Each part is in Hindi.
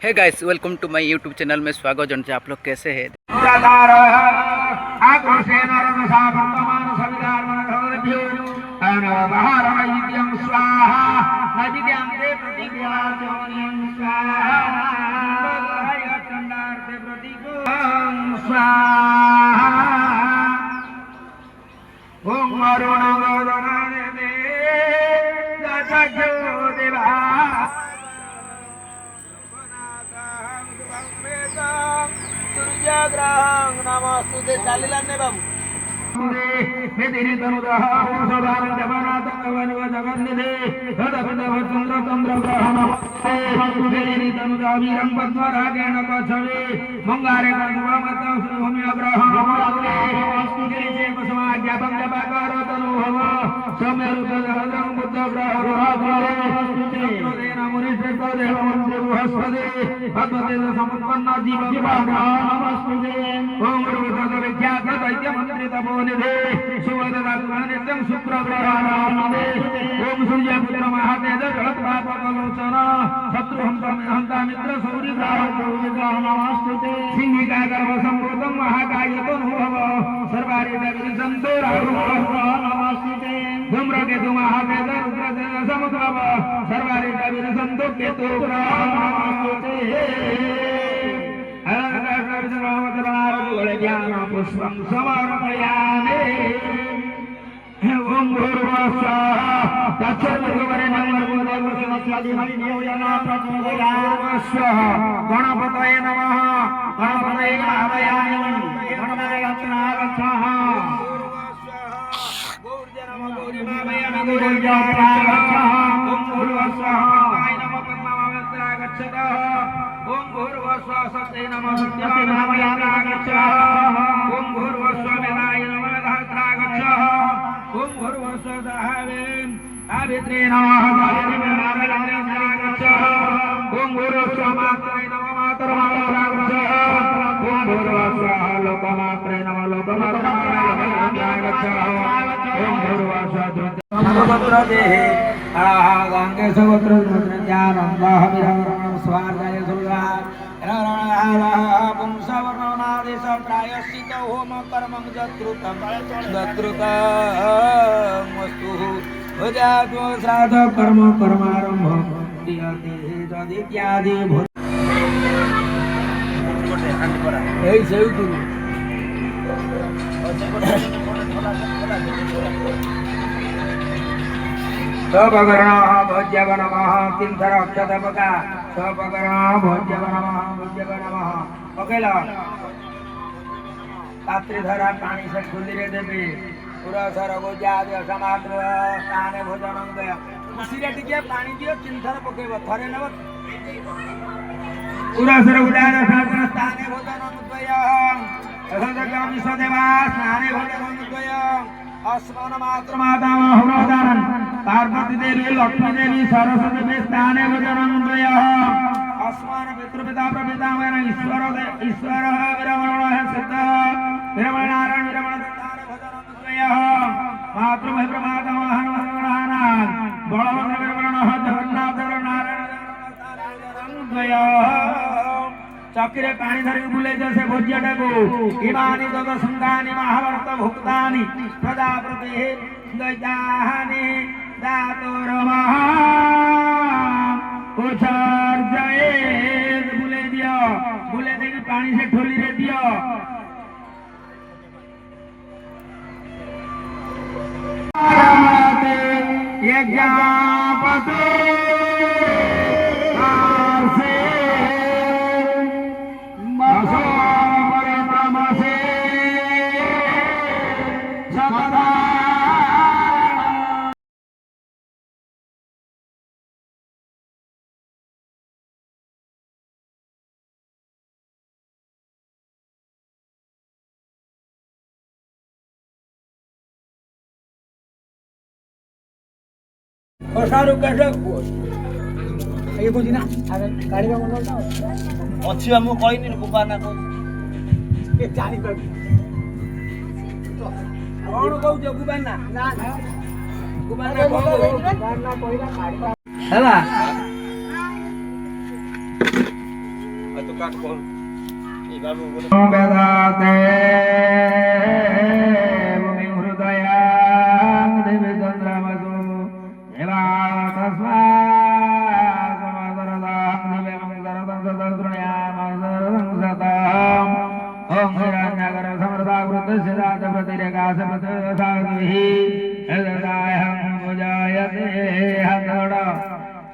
Hey guys, welcome to my YouTube channel में स्वागत जन आप लोग कैसे हैं। नमस्ते चालीला ने बाबू पुष्पं समर्पयामि। ओम भूर्भुवः गणपतये नमः। गणपतये आवाहयामि। ओम भूर्भुवः सत्ये नमः ओम भूर्भुवः वेदाय नमः सहस्रागच्छः। ओम भूर्भुवः दहावेन आवित्रे नमः सहस्रागच्छः। ओम भूर्भुवः मातरे नमः मातरमागच्छः। ओम भूर्भुवः लोकमात्रे नमः लोकमात्रमागच्छः। ओम भूर्भुवः सर्वत्र देहे गंगे सर्वत्र ज्ञानं वाहमिरं स्वार्गाय सुराय पुंसवर्णनादेश प्रायश्चित होम कर्मं जत्रुतं वस्तु भजातो श्राद्ध कर्म कर्मारंभ क्रियते तदित्यादि এই সেউ তুমি सबगणः भोज्यव नमः तीर्थर अक्षतपका सबगणः भोज्यव नमः भोज्यव नमः पकेला पात्रीधरा पानी से खुली रे देवी पुरसर गोजाद समात्र स्थाने भोजनं गया उसीरे टिके पानी दियो तीर्थर पकेब थरे नव पुरसर गोजाद समात्र स्थाने भोजनं गया असंजगामि सदेवा स्थाने भोजनं गया अस्मन मात्र माता हवदानन पार्वती देवी लक्ष्मी देवी सरस्वती देवी स्थाने भोजनंदय अस्मान पितृपिता प्रपितामह ईश्वर विरमण सिद्ध विरमण नारायण विरमण स्थान भोजनंदय मातृमहि प्रमातामह हनुमान बलभद्र विरमण जगन्नाथ नारायण भोजनंदय चक्रे पानी धरी बुले जैसे भोज्यटा को इमानी दद संगानि महावर्त भुक्तानि प्रजापति दैतानि दातोरमः उचर्जये बुले दियो बुले देके पानी से ठोली रे दियो यज्ञापते और सारू कैसे ये बुझी ना अरे गाड़ी का बोलता अच्छी हम कोई नहीं बुबा ना को ये जानी कर कौन कहू जो बुबा ना ना बुबा ना कौन ना कोई ना गाड़ी हला तो काट कौन ए बाबू बोले वेदाते भूमि हृदयां देवी चंद्रमसु देवा तस्मा समादरदां दिवे मंगरदं सदस्रुण्यां सदं ओम हिरण्यगर समृता वृद्धसिदात प्रतिरेकाश प्रतिसागुहि एदायं पूजायते हतोड़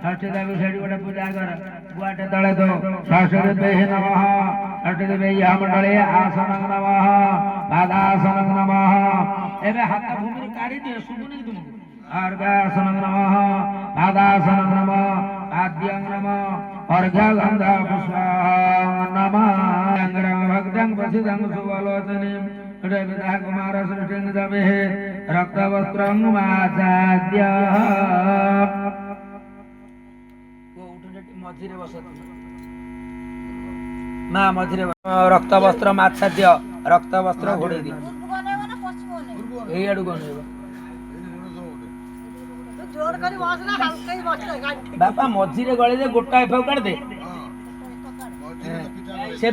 षष्ठी देवी सेठी गोटे पूजा कर गुआटे तले तो षष्ठी देवी नमः षष्ठी देवी मंडले आसन नमः पादासन नमः एबे हाथ भूमि काढी दियो सुबुनी तुमको अर्घासन नमः पादासन नमः आद्यं नमः अर्घगंधा पुष्पं नमः अंगरं भक्तं प्रसिद्धं सुवलोचनीं विदा कुमार सृष्टिं दवे रक्तवस्त्रं माचाद्य मझिरे बसती माँ मझिरे रक्त वस्त्र माच्छाद्य रक्त वस्त्र घोड़े दी यही आड़ू बापा मझिरे गले दे गोटा एफ काट दे से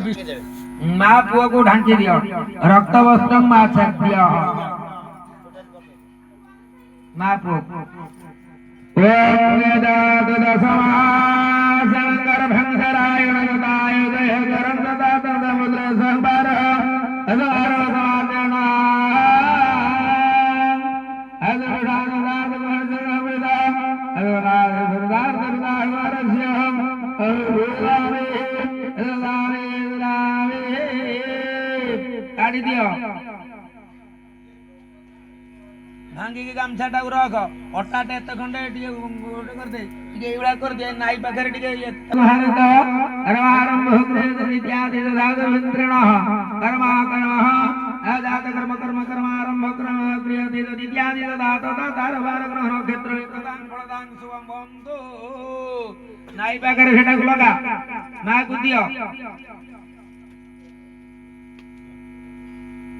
माँ पुआ को ढांची दियो रक्त वस्त्र माच्छाद्य माँ पुआ शंकर भंगरायण दतायुदय करं ददात समुद्र संभार अदार समादना अदुरान दात भजनविदा अदुरान सरदार सरदार वरस्यम अरुलावे लावे लावे काटी दियो भांगी के गामछा टाक रख अटा एत खंडे गोटे कर दे एइला कर दे नाई पाखरे टिके भारत कर्मारंभ इत्यादि ददात विन्द्रेण कर्मा कर्मः अजात कर्म कर्म कर्मारंभ कर्म क्रियते इत्यादि ददात तदार बार ग्रहण क्षेत्र एकदान फलदान शुभम बंधु नाई पाखरे सेटा लगा मा को दियो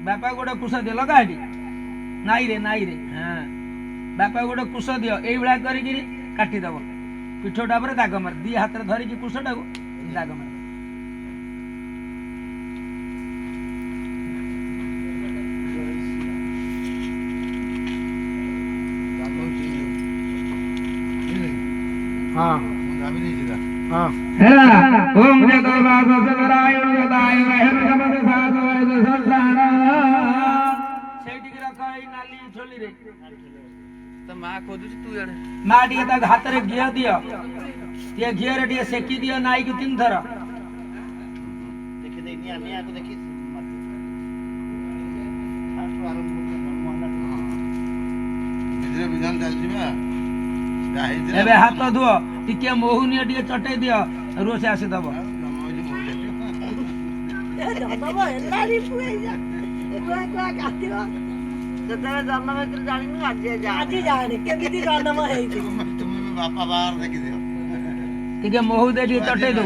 बापा गोटे कुश दे लगा एटी नाई रे हाँ बापा गोटे कुश दियो एइला करी काटी दब पिठटा पर दाग मार दी हाथ धरिकी कुशटा को दाग मार हाँ हाँ ओम जगन्नाथ सदराय उदताय महर समद साधु वैद संसार सेठी की रखा है नाली छोली रे तो माँ खोदु तू यार माँ टी हाथ रे घी दियो ये घी रे टी सेकी दियो नाई की 3 थर देखि दे निया को देखि बिजरे विधान चलछि बा एबे हाथ धुओ टिके मोहुनी टिके चटै दियो रोसे आसी दबो दबो एलारी पुए जा को काटियो जतरे जन्म हेतु जानिनु आज जाने केमिति जन्म हेइति तुम बापा बाहर देखि दियो टिके मोहु दे टिके चटै दो